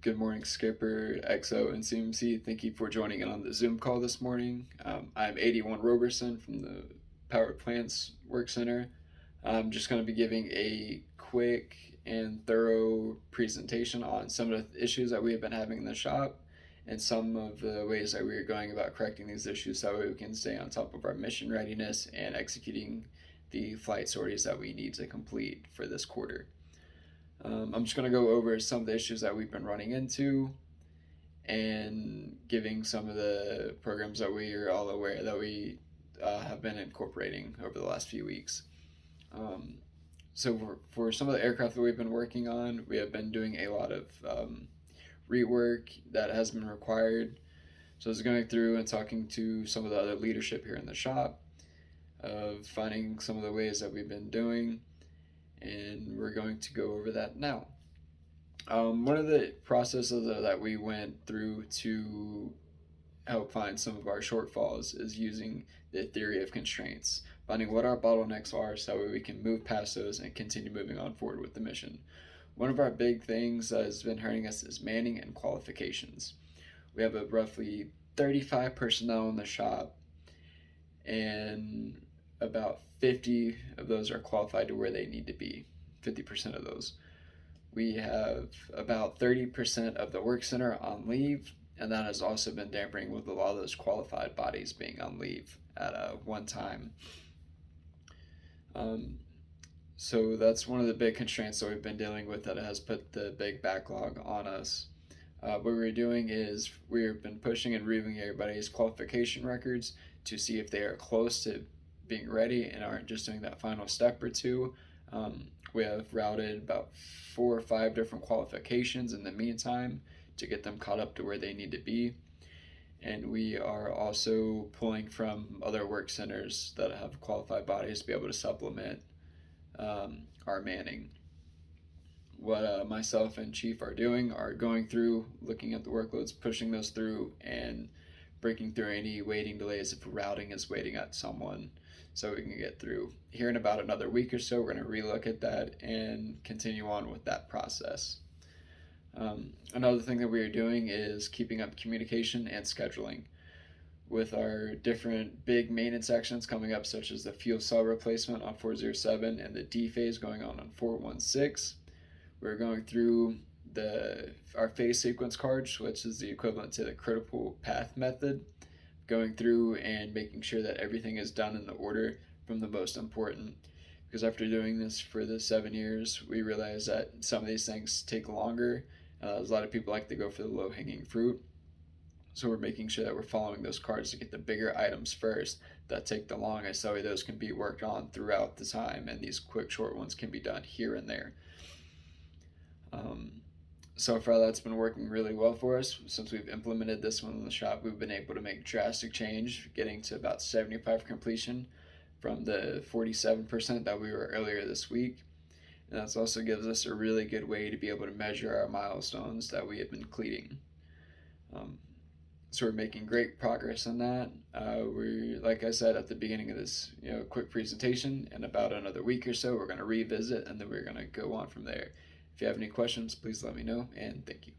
Good morning, Skipper, XO, and CMC. Thank you for joining in on the Zoom call this morning. I'm 81 Roberson from the Power Plants Work Center. I'm just going to be giving a quick and thorough presentation on some of the issues that we have been having in the shop and some of the ways that we are going about correcting these issues so that way we can stay on top of our mission readiness and executing the flight sorties that we need to complete for this quarter. I'm just going to go over some of the issues that we've been running into and giving some of the programs that we are all aware that we have been incorporating over the last few weeks. Um, so for some of the aircraft that we've been working on, we have been doing a lot of rework that has been required. So I was going through and talking to some of the other leadership here in the shop of finding some of the ways that we've been doing, and we're going to go over that now. One of the processes that we went through to help find some of our shortfalls is using the theory of constraints, finding what our bottlenecks are so that way we can move past those and continue moving on forward with the mission. One of our big things that has been hurting us is manning and qualifications. We have a roughly 35 personnel in the shop, and about 50 of those are qualified to where they need to be, 50% of those. We have about 30% of the work center on leave, and that has also been dampening with a lot of those qualified bodies being on leave at one time. Um, so that's one of the big constraints that we've been dealing with that has put the big backlog on us. What we're doing is we've been pushing and reviewing everybody's qualification records to see if they are close to being ready and aren't just doing that final step or two. We have routed about 4 or 5 different qualifications in the meantime to get them caught up to where they need to be. And we are also pulling from other work centers that have qualified bodies to be able to supplement our manning. What myself and Chief are doing are going through, looking at the workloads, pushing those through, and breaking through any waiting delays if routing is waiting at someone so we can get through. Here in about another week or so, we're going to relook at that and continue on with that process. Another thing that we are doing is keeping up communication and scheduling with our different big maintenance actions coming up, such as the fuel cell replacement on 407 and the D phase going on 416. We're going through our phase sequence cards, which is the equivalent to the critical path method, going through and making sure that everything is done in the order from the most important. Because after doing this for the 7 years, we realize that some of these things take longer. A lot of people like to go for the low-hanging fruit. So we're making sure that we're following those cards to get the bigger items first that take the longest, so those can be worked on throughout the time, and these quick, short ones can be done here and there. So far, that's been working really well for us. Since we've implemented this one in the shop, we've been able to make drastic change, getting to about 75 completion from the 47% that we were earlier this week. And that also gives us a really good way to be able to measure our milestones that we have been completing. So we're making great progress on that. Like I said at the beginning of this, quick presentation, in about another week or so, we're going to revisit, and then we're going to go on from there. If you have any questions, please let me know, and thank you.